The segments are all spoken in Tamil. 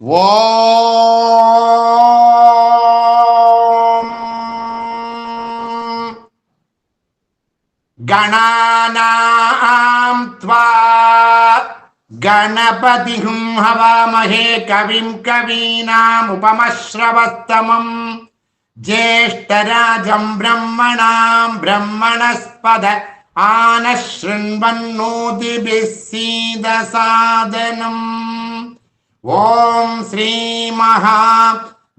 ஓம் கணானாம் த்வா கணபதிஹும் ஹவாமஹே கவிம் கவீனாம் உபமஸ்ரவஸ்தமம் ஜேஷ்டராஜம் பிரம்மணாம் பிரம்மணஸ்பத ஆனஸ்ருண்வன்னோதிபிஸ் சீதசாதனம். ஓம் ஸ்ரீ மகா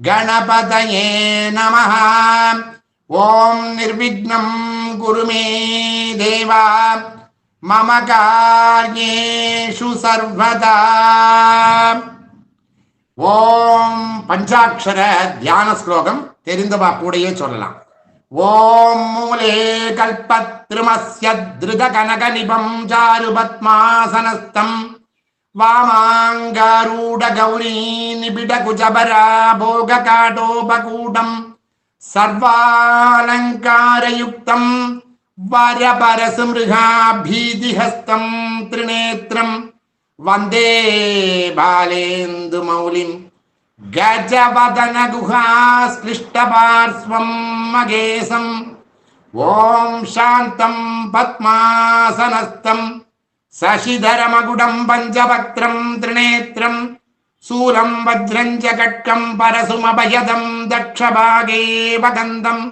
கணபதயே நமஹ. ஓம் நிர்விக்னம் குருமே தேவா மம கார்யேஷு சர்வதா. ஓம் பஞ்சாட்சர தியான ஸ்லோகம் தெரிந்தவா கூடயே சொல்லலாம். ஓம் மூலே கல்பத்ருமஸ்ய திருத கனக நிபம் சாரு பத்மாசனஸ்தம் வாமாங்காரூட கௌரி நிபிட குஜபரா போக காடோபகூடம் சர்வாலங்காரயுக்தம் வரபரசுமிருகாபீதிஹஸ்தம் திரிநேத்ரம் வந்தே பாலேந்து மௌலிம் கஜவதன குஹாஸ்லிஷ்டபார்ஸ்வம் மகேசம். ஓம் சாந்தம் பத்மாசனஸ்தம் சசிதரமகுடம் பஞ்சபக்திரம் திரிநேத்ரம் சூலம் வஜ்ரஞ்ச கட்கம் பரசுமபயதம் தக்ஷபாகே வகந்தம்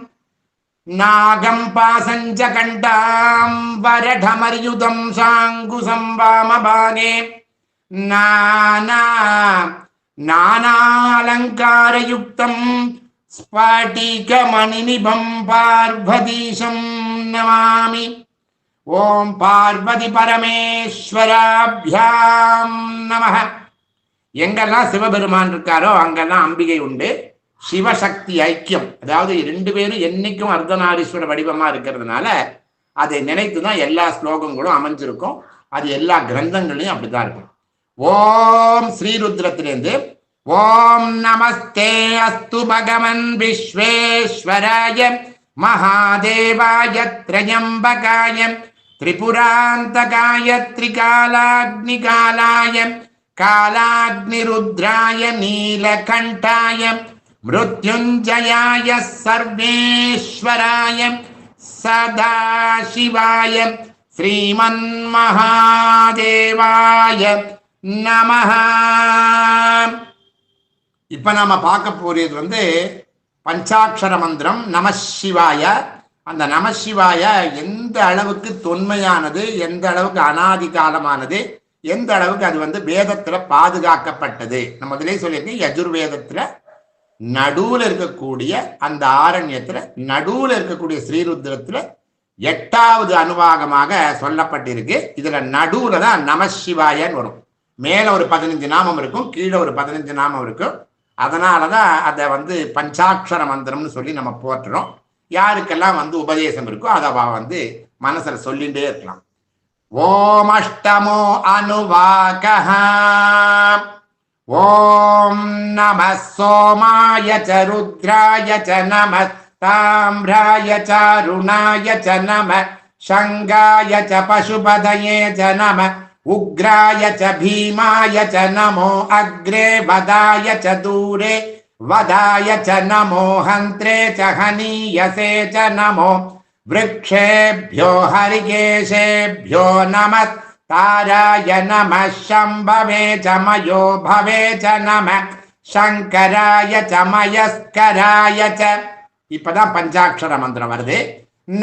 நாகம் பாசஞ்ச கண்டாம் வரடமர்யுதம் சாங்குசம் வாமபாகே நானாலங்காரயுக்தம் ஸ்படிகமணிநிபம் பார்வதீஷம் நமாமி. ஓம் பார்வதி பரமேஸ்வராபியாம் நமஹ. எங்கெல்லாம் சிவபெருமான் இருக்காரோ அங்கெல்லாம் அம்பிகை உண்டு. சிவசக்தி ஐக்கியம், அதாவது ரெண்டு பேரும் என்னைக்கும் அர்த்தநாரீஸ்வர வடிவமா இருக்கிறதுனால அதை நினைத்துதான் எல்லா ஸ்லோகங்களும் அமைஞ்சிருக்கும். அது எல்லா கிரந்தங்களையும் அப்படிதான் இருக்கும். ஓம் ஸ்ரீருத்ரத்திலிருந்து ஓம் நமஸ்தே அஸ்து பகவன் விஸ்வேஸ்வராய மகாதேவாய த்ரயம்பகாய திரிபுராந்தகாய திரிகாலாக்னிகாலாய காலாக்னிருத்ராய நீலகண்டாய மிருத்யுஞ்சயாய சர்வேஸ்வராய சதாசிவாய ஸ்ரீமன்மகாதேவாய நமஹ. இப்ப நாம பார்க்க போறது பஞ்சாட்சர மந்திரம் நமசிவாய. அந்த நமசிவாய எந்த அளவுக்கு தொன்மையானது, எந்த அளவுக்கு அனாதி காலமானது, எந்த அளவுக்கு அது வேதத்துல பாதுகாக்கப்பட்டது. நம்ம முதலே சொல்லியிருக்கேன், யஜுர்வேதத்துல நடுவுல இருக்கக்கூடிய அந்த ஆரண்யத்துல நடுவுல இருக்கக்கூடிய ஸ்ரீருத்ரத்துல 8வது அனுவாகமாக சொல்லப்பட்டிருக்கு. இதுல நடுவுல தான் நமசிவாயன்னு வரும். மேல ஒரு 15 நாமம் இருக்கும், கீழே ஒரு 15 நாமம் இருக்கும். அதனாலதான் அதை பஞ்சாட்சர மந்திரம்னு சொல்லி நம்ம போற்றுறோம். யாருக்கெல்லாம் உபதேசம் இருக்கோ அதை மனசுல சொல்லிட்டே இருக்கலாம். ஓம் அஷ்டமோ அனுவாகஹ. ஓம் நம சோமாய ச ருத்ராய ச நம தாம்ராய ச அருணாய ச நம சங்காய ச பசுபதயே ச நம உக்ராய ச பீமாய ச நமோ அக்ரே வதாய ச தூரே வதாய ச நமோ ஹந்த்ரே ச ஹனீயசே ச நமோ விருக்ஷேभ्यो ஹரிகேஷேभ्यो நமः தாராய நமः சம்பவே ச மயோ பவே ச நமः சங்கராய ச மயஸ்கராய ச. இப்பதான் பஞ்சாட்சர மந்திரம் வருது.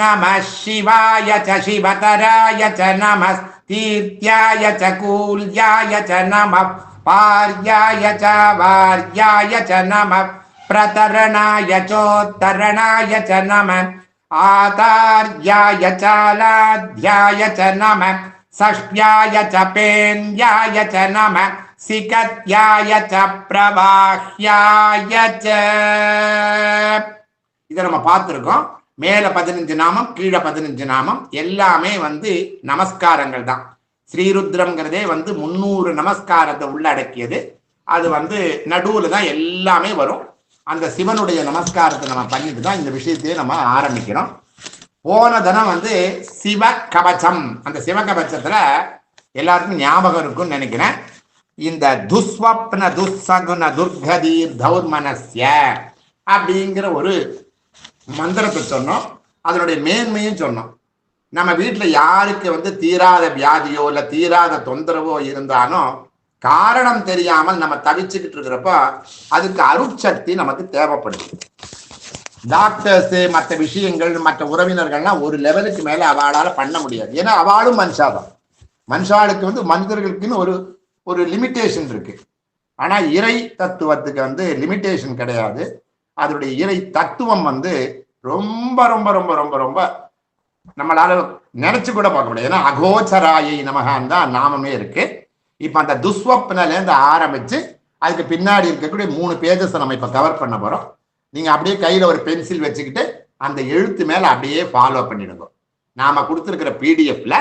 நமः சிவாய ச சிவதராய ச நமः தீர்த்யாய ச கூல்யாய ச நமः பார்யாய ச வார்யாய ச நமः பிரதரணாய சோத்தரணாய ச நமः ஆதார்யாய சாலாத்யாய ச நமः சஷ்யாய ச பேன்யாய ச நமः சிகத்யாய ச பிரவாஹ்யாய ச. இதை நம்ம பார்த்துருக்கோம். மேல 15 நாமம், கீழே 15 நாமம், எல்லாமே நமஸ்காரங்கள் தான். ஸ்ரீருத்ரம்ங்கிறதே 300 நமஸ்காரத்தை உள்ளடக்கியது. அது நடுவுல தான் எல்லாமே வரும். அந்த சிவனுடைய நமஸ்காரத்தை நம்ம பண்ணிட்டு தான் இந்த விஷயத்தையே நம்ம ஆரம்பிக்கிறோம். போன தினம் சிவ கவச்சம். அந்த சிவ கவச்சத்துல எல்லாருக்கும் ஞாபகம் இருக்கும்னு நினைக்கிறேன். இந்த துஸ்வப்ன துஸ்ஸகுன துர்கதீர் தௌர்மனஸ்ய அப்படிங்கிற ஒரு மந்திரத்தை சொன்னோம். அதனுடைய மேன்மையும் சொன்னோம். நம்ம வீட்டில் யாருக்கு தீராத வியாதியோ இல்லை தீராத தொந்தரவோ இருந்தாலும் காரணம் தெரியாமல் நம்ம தவிச்சுக்கிட்டு இருக்கிறப்ப அதுக்கு அருட்சக்தி நமக்கு தேவைப்படுது. டாக்டர்ஸ் மற்ற விஷயங்கள் மற்ற உறவினர்கள்லாம் ஒரு லெவலுக்கு மேல அவளால பண்ண முடியாது. ஏன்னா அவளும் மனுஷாதான். மனுஷாளுக்கு மனிதர்களுக்குன்னு ஒரு ஒரு லிமிட்டேஷன் இருக்கு. ஆனா இறை தத்துவத்துக்கு லிமிட்டேஷன் கிடையாது. அதனுடைய இறை தத்துவம் ரொம்ப ரொம்ப ரொம்ப ரொம்ப ரொம்ப நம்மளால நினைச்சு கூட பார்க்க முடியாது. ஏன்னா அகோச்சராயை நமகான் தான் நாமமே இருக்கு. இப்ப அந்த துஸ்வப்னிலேருந்து ஆரம்பிச்சு அதுக்கு பின்னாடி இருக்கக்கூடிய 3 பேஜஸ் நம்ம இப்ப கவர் பண்ண போறோம். நீங்க அப்படியே கையில ஒரு பென்சில் வச்சுக்கிட்டு அந்த எழுத்து மேல அப்படியே ஃபாலோ பண்ணிடுங்க. நாம கொடுத்துருக்கிற பிடிஎஃப்ல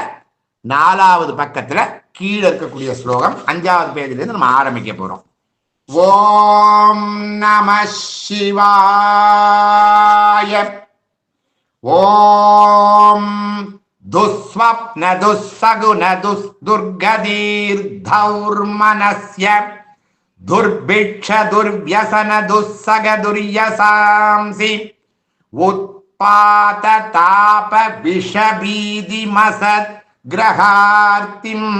4வது பக்கத்துல கீழே இருக்கக்கூடிய ஸ்லோகம் 5வது பேஜ்ல இருந்து நம்ம ஆரம்பிக்க போறோம். ஓம் நம சிவாய. ஓம் துஸ்வப்ன துஸ்ஸகுன துர்கதீர் தௌர்மனஸ்ய துர்பிக்ஷ துர்வ்யசன துஸ்ஸக துர்யசாம்சி உத்பாத தாப விஷபீதி மசத் கிரஹார்த்திம்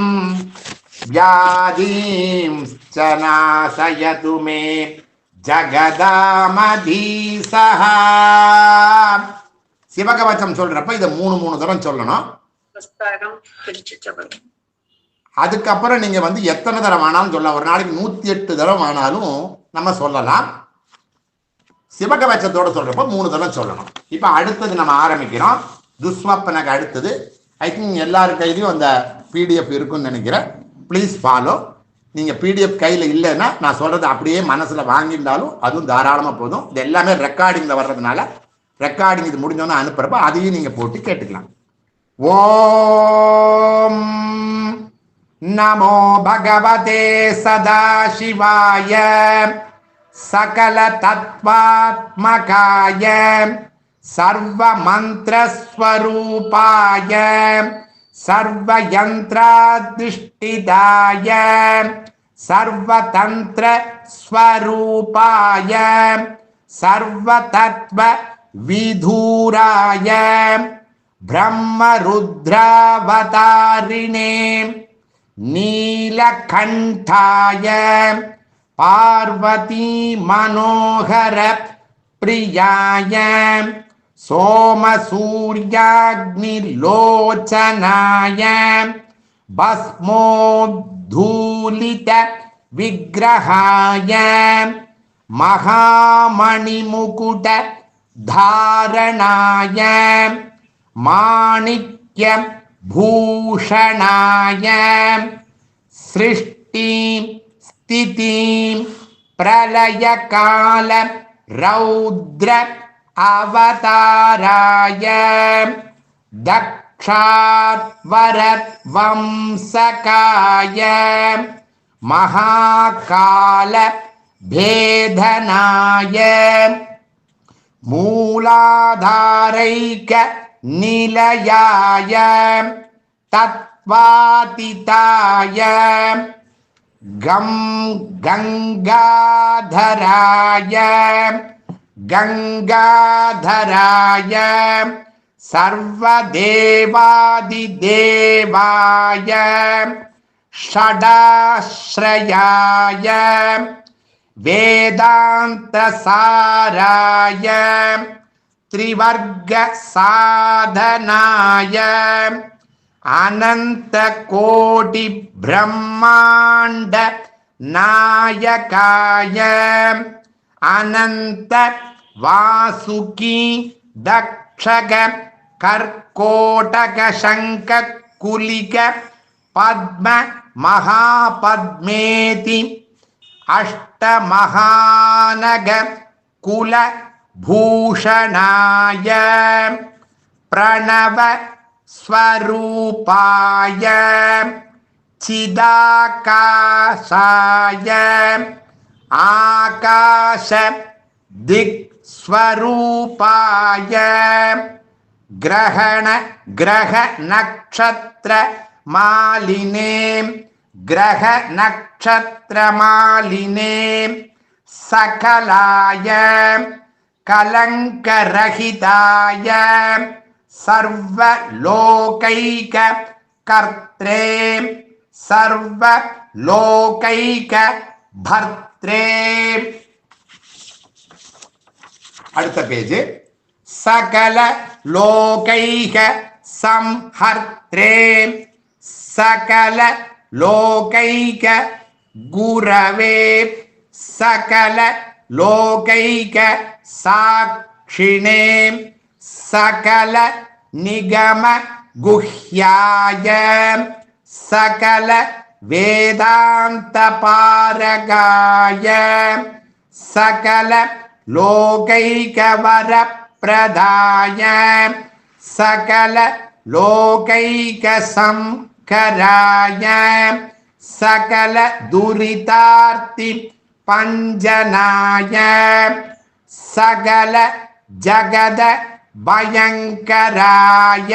வியாதீம்ச்ச நாசயது மே ஜகதாமதீசஹ. சிவகவச்சம் சொல்றப்ப இதை 3 தரம் சொல்லணும். அதுக்கப்புறம் நீங்க எத்தனை தரம் ஆனாலும் சொல்லலாம். ஒரு நாளைக்கு 108 தரம் ஆனாலும் நம்ம சொல்லலாம். சிவகவச்சத்தோட சொல்றப்ப 3 தரம் சொல்லணும். இப்ப அடுத்தது நம்ம ஆரம்பிக்கிறோம். துஸ்வப்னக்கு அடுத்தது ஐ திங்க் எல்லாரு கையிலையும் அந்த பிடிஎஃப் இருக்குன்னு நினைக்கிறேன். Please follow. நீங்க பிடிஎஃப் கையில இல்லைன்னா நான் சொல்றது அப்படியே மனசுல வாங்கியிருந்தாலும் அதுவும் தாராளமா போதும். இது எல்லாமே ரெக்கார்டிங்ல வர்றதுனால ரெக்கார்டிங் இது முடிஞ்சோன்னு அனுப்புறப்ப அதையும் நீங்க போட்டு கேட்டுக்கலாம். ஓம் நமோ பகவதே சதாசிவாய சகல தத்வாத்மகாய சர்வ மந்திரஸ்வரூபாய சர்வ யந்திராதிஷ்டிதாய சர்வ தந்திர ஸ்வரூபாய சர்வ தத்வ விதூராய பிரம்ம ருத்ராவதாரிணே நீலகண்டாய பார்வதி மனோகர பிரியாய சோமசூர்யாக்னிலோச்சனாய பஸ்மோத்தூலித விக்கிரகாய மகாமணிமுகுட தாரணாய மாணிக்ய பூஷணாய சிருஷ்டி ஸ்திதி பிரளயகால ரௌத்ர அவதாராய தக்ஷாத்வர வம்சகாய மகாகால பேதனாய மூலாதாரைக நிலையாய தத்வாதிதாய கங்காதராய கங்காதராய சர்வதேவாதிதேவாய ஷடாஸ்ரயாய வேதாந்தசாராய திரிவர்க சாதனாய அனந்த கோடி பிரம்மாண்ட நாயகாய அனந்த வாசுகி தக்ஷக கர்கோடக சங்க குலிக பத்ம மகாபத்மேதி அஷ்டமகானக குல பூஷணாய பிரணவ ஸ்வரூபாய சிதாகாசாய ஆகாஷ திக் ஸ்வரூபாய கிரக நக்ஷத்ர மாலினே கிரக நக்ஷத்ரமாலினே சகலாய கலங்கரஹிதாய சர்வலோகைக கர்த்ரே சர்வலோகைக பர்த்ரே. அடுத்த பேஜ். சகல லோகைக சம்ஹர்த்ரே சகல லோகைக குரவே சகல லோகைக சாக்ஷிணே சகல நிகம குஹ்யாய சகல வேதாந்த பாரகாய சகல லோகைக வர பிரதாய சகல லோகைக சம்கராய சகல துரிதார்த்தி பஞ்சனாய சகல ஜகத பயங்கராய.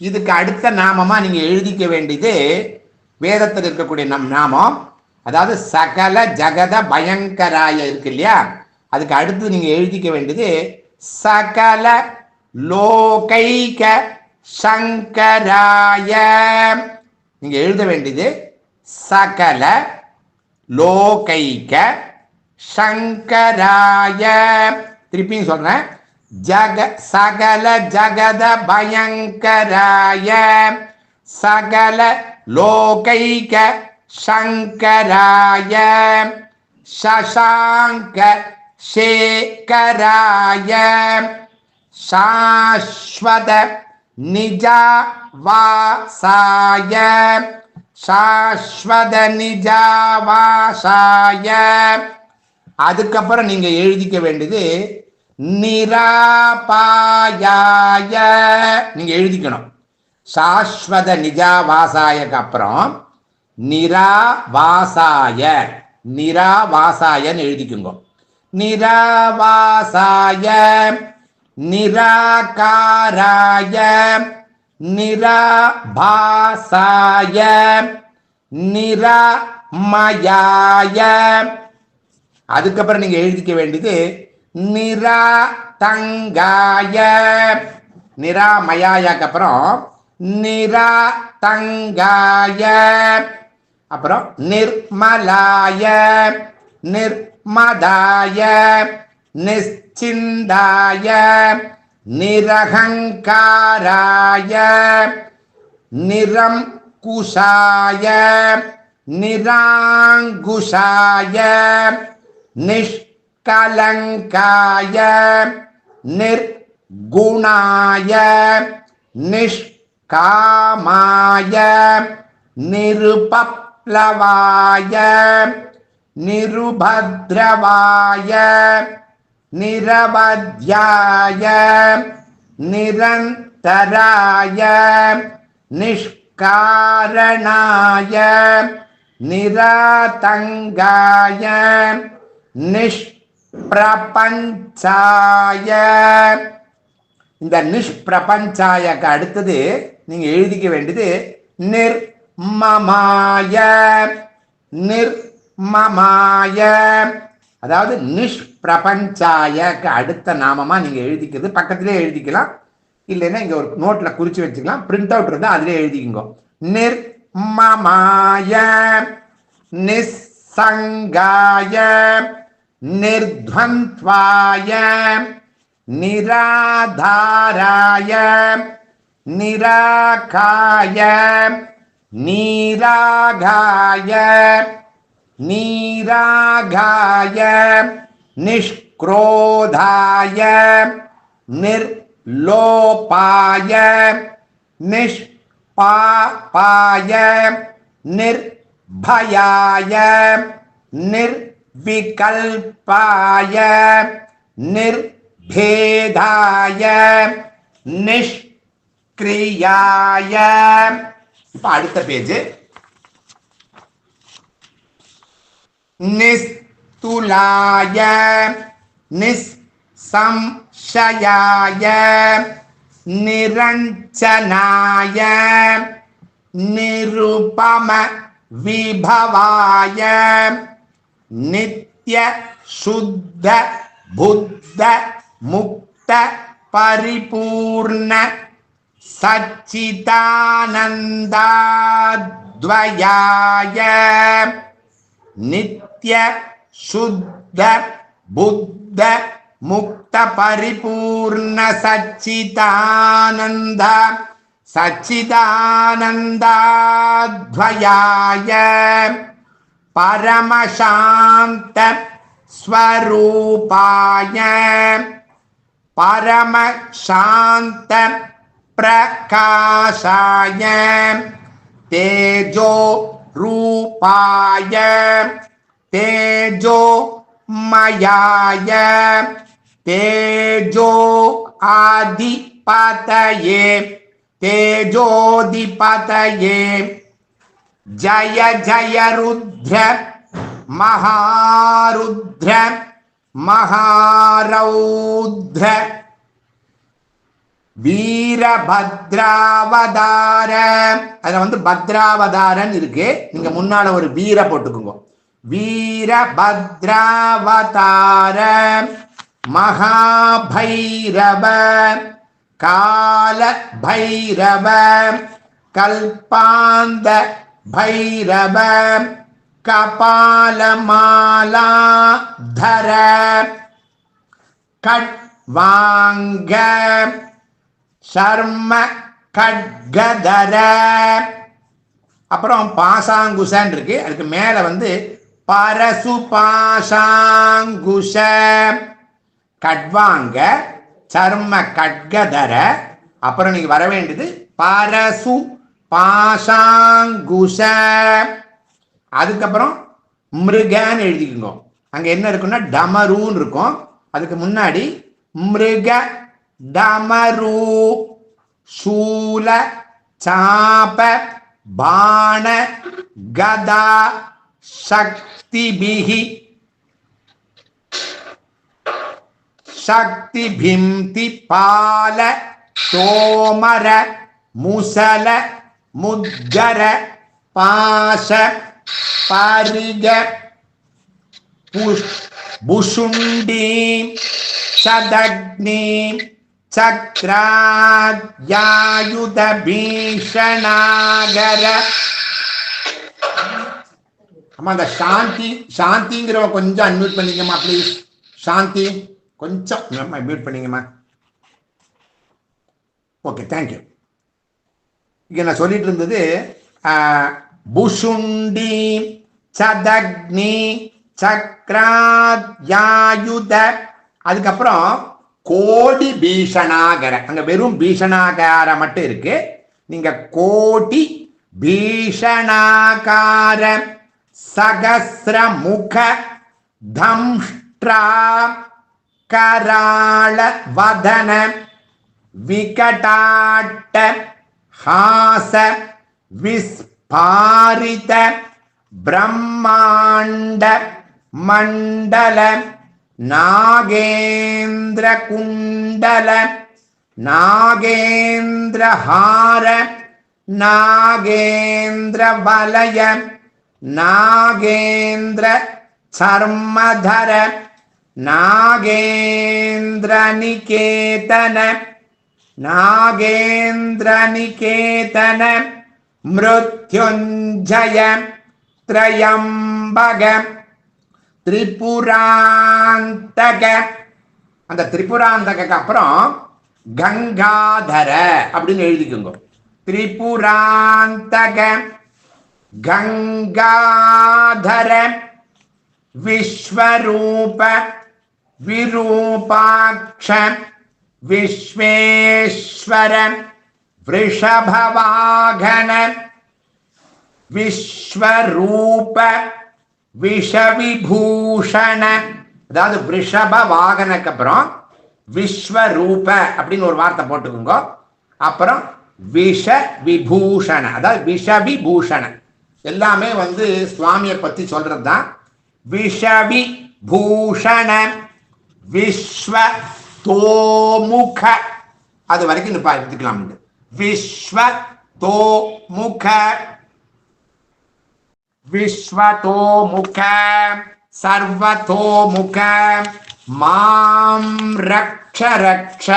இதுக்கு அடுத்த நாமமா நீங்க எழுதிக்க வேண்டியது வேதத்தில் இருக்கக்கூடிய நாமம், அதாவது சகல ஜகத பயங்கராய இருக்கு இல்லையா, அதுக்கு அடுத்து நீங்க எழுதிக்க வேண்டியது சகல லோகைக சங்கராய. நீங்க எழுத வேண்டியது சகல லோகைக சங்கராய. திருப்பியும் சொல்றேன், சகல ஜகத பயங்கராய சகல லோகைக சங்கராய சசாங்க சேகராய சாஸ்வத நிஜாவாசாய சாஸ்வத நிஜாவாசாய. அதுக்கப்புறம் நீங்க எழுதிக்க வேண்டியது நிராபாயாய. நீங்க எழுதிக்கணும் சாஸ்வத நிஜாவாசாயக்கு அப்புறம் நிராவாசாய நிராவாசாயன்னு எழுதிக்குங்க. நிராவாசாய நிராகாராய நிராபாசாய நிராமயாய. அதுக்கப்புறம் நீங்க எழுதிக்க வேண்டியது நிராதங்காய. நிராமயாக்கு அப்புறம் நிராதங்காய, அப்புறம் நிர்மலாய நிர்மதாய நிச்சிந்தாய நிரகங்காராய நிரங்குஷாய நிராங்குஷாய நிஷ்கலங்காய நிர்குணாய நிஷ்காமாய நிருபப்ளவாய நிருபத்ரவாய நிரவத்யாய நிரந்தராய நிஷ்காரணாய நிராதங்காய நிஷ்பிரபஞ்சாய. இந்த நிஷ்பிரபஞ்சாயக்கு அடுத்தது நீங்க எழுதிக்க வேண்டியது நிர்மமாய நிர்மமாய. அதாவது நிஷ்பிரபஞ்சாயக்கு அடுத்த நாமமா நீங்க எழுதிக்கிறது பக்கத்திலே எழுதிக்கலாம், இல்லைன்னா இங்க ஒரு நோட்ல குறிச்சு வச்சுக்கலாம். பிரிண்ட் அவுட் இருந்தா அதிலே எழுதிக்கோங்க. நிர்மமாய நிஸ்ஸங்காய நிர்த்வந்த்வாய நிராதாராய நிராகாய நீராகாய நீராகாய நிஷ்க்ரோதாய நிர்லோபாய நிஷ்பாபாய நிர்பயாய நிர்விகல்பாய நிர்பேதாய நிஷ்கிரியாய. இப்ப அடுத்த பேஜ். நிஸ்துலாய நிஸ்சம்சயாய நிரஞ்சனாய நிருபம விபவாய நித்ய சுத்த புத்த முக்த பரிபூர்ண சச்சிதானந்தாத்வயாய நித்ய சுத்த புத்த முக்த பரிபூர்ண சச்சிதானந்தாத்வயாய பரமசாந்த ஸ்வரூபாய பரமசாந்த பிரகாசாய தேஜோ ரூபாய தேஜோ மயாய தேஜோ ஆதிபதயே தேஜோதிபதயே ஜய ஜய ருத்ர மகாருத்ர மகாரௌத்ர வீரபத்ராவதார. அதுல வந்து பத்ராவதாரன் இருக்கு, நீங்க முன்னால ஒரு வீர போட்டுக்குங்க. வீரபத்ராவதார மகாபைரவ கால பைரவ கல்பாந்த பைரவ கபாலமாலாதர கட்வாங்க சர்ம கட்கதர. அப்புறம் பாசாங்குஷன் இருக்கு, அதுக்கு மேல வந்து பரசு பாசாங்குஷ கட்வாங்க சர்ம கட்கதர. அப்புறம் நீங்க வர வேண்டியது பரசு பாசாங்குஷ. அதுக்கப்புறம் மிருகன்னு எழுதிக்கோங்க. அங்க என்ன இருக்குன்னா டமருன்னு இருக்கும், அதுக்கு முன்னாடி மிருக டமரு சூல சாப பாண கதா சக்திபிஹி சக்திபிம்தி பால தோமர முசல முத்கர பாச பரிக புஷுண்டி சதக்னி சக்ராத்யாயுத பீஷணாகர. அம்மா அந்த சாந்திங்கிறவ கொஞ்சம் அன்மியூட் பண்ணிக்கம்மா ப்ளீஸ். சாந்தி கொஞ்சம் மியூட் பண்ணிங்கம்மா. Okay, thank you. இங்க நான் சொல்லிட்டு இருந்தது புஷுண்டி சதக்னி சக்ராத்யாயுத. அதுக்கப்புறம் கோடி பீஷணாகர. அங்க வெறும் பீஷணாகார மட்டும் இருக்கு, நீங்க கோடி பீஷணாகார சகஸ்ரமுக தம்ஷ்ட்ரா கராள வதன விகடாட்ட ஹாச விஸ்பாரித பிரம்மாண்ட மண்டல நாகேந்திர குண்டல நாகேந்திரஹார நாகேந்திர வலய நாகேந்திர சர்மதர நாகேந்திர நிகேதன நாகேந்திர நிகேதன மிருத்யுஞ்சய த்ரயம்பக திரிபுராந்தக. அந்த திரிபுராந்தக அப்புறம் கங்காதர அப்படின்னு எழுதிக்கோங்க. திரிபுராந்தக கங்காதர விஸ்வரூப விரூபாக்ஷ விஸ்வேஸ்வர விருஷபவாகன விஸ்வரூப விஷவிபூஷண. அதாவது விருஷப வாகனக்கு அப்புறம் விஸ்வரூப அப்படின்னு ஒரு வார்த்தை போட்டுக்கோங்க. அப்புறம் விஷ விபூஷண, அதாவது விஷவிபூஷண. எல்லாமே வந்து சுவாமியை பத்தி சொல்றது தான். விஷவிபூஷண விஸ்வ தோமுக, அது வரைக்கும் எடுத்துக்கலாம். விஸ்வ தோ முக விஸ்வதோ முக சர்வதோ முக மாம் ரக்ஷ ரக்ஷ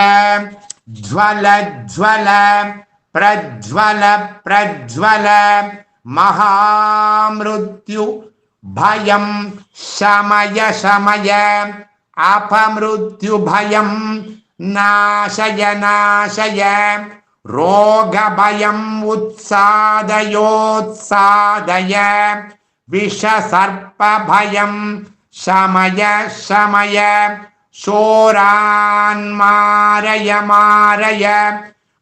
ஜ்வல ஜ்வல பிரஜ்வல பிரஜ்வல மகாமிருத்யு பயம் சமய சமய அபமிருத்யு பயம் நாசய நாசய ரோக பயம் உத்சாதயோத்சாதய விஷ சர்ப்ப பயம் சமய சமய சோரான் மாரய மாரய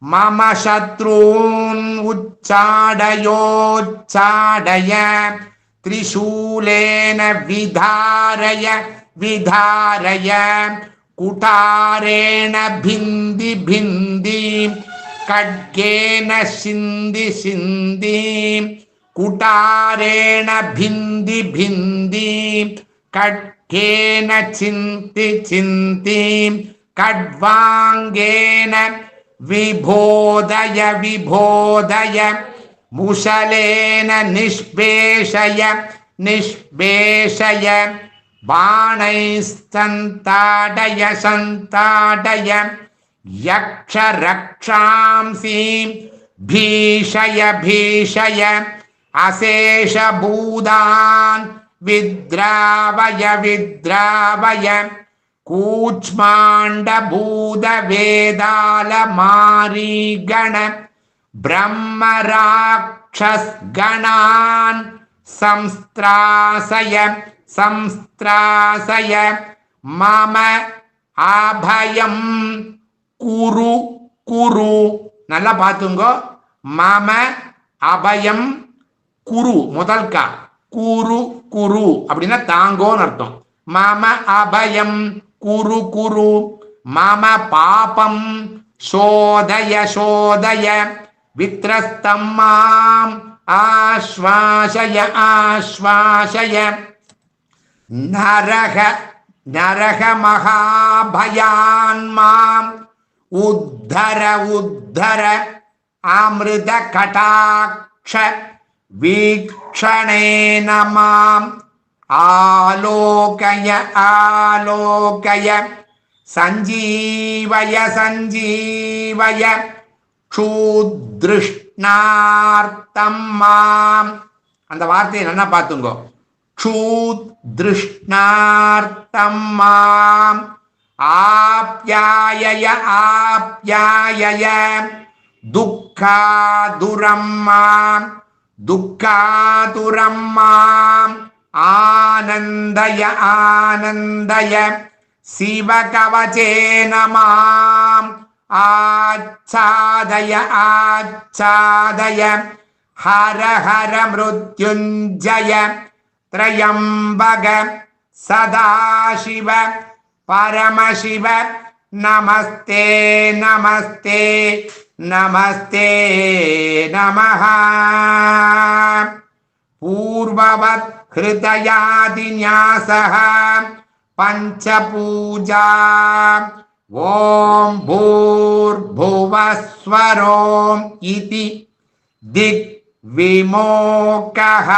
மம சத்ரூன் உச்சாடயோச்சாடய திரிசூலேன விதாரய விதாரய குடாரேண பிந்தி பிந்தி கட்கேன சிந்தி சிந்தி குடாரேண பிந்தி பிந்தி கட்கேன சிந்தி சிந்தி கட்வாங்கேன விபோதய விபோதய முஷலேன நிஷ்பேஷய நிஷ்பேஷய பாணைஸ்தந்தாடய சந்தாடய யக்ஷ ரக்ஷாம்சீம் பீஷய பீஷய அசேஷ பூதான் வித்ராவய வித்ராவய கூச்மாண்ட பூத வேதால மாரீகண பிரம்ம ராக்ஷஸ் கணான் சம்ஸ்திராசய சம்ஸ்திராசய மம அபயம் குரு குரு. நல்லா பார்த்துங்கோ. மம அபயம் குரு முதல் கா குரு குரு அப்படின்னா தாங்கோன்னு அர்த்தம். மம அபயம் குரு குரு மம பாபம் சோதய சோதய வித்ரஸ்தம் மாம் ஆஸ்வாசய ஆஸ்வாசய நரக நரக மகாபயான் மாம் உத்தர உத்தர அமிர்த கடாக்ஷ வீக்ஷணேன மாம் ஆலோகய ஆலோகய சஞ்சீவய சஞ்சீவய க்ஷூத்ருஷ்ணார்த்தம் மாம். அந்த வார்த்தையை நல்லா பார்த்துங்கோ. க்ஷூத்ருஷ்ணார்த்தம் மாம் ஆப்யாயய ஆப்யாயய துக்காதுரம் மாம் துக்காதுரம் மாம் ஆனந்தய ஆனந்தய சிவகவசேன மாம் ஆச்சாதய ஆச்சாதய ஹர ஹர மிருத்யுஞ்சய த்ரயம்பக சதாசிவ பரமசிவ நமஸ்தே நமஸ்தே நமஸ்தே நமஹ. பூர்வவத் ஹிருதயாதின்யாசः பஞ்சபூஜா. ஓம் பூர்புவஸ்வரோம் இதி திக் விமோகः.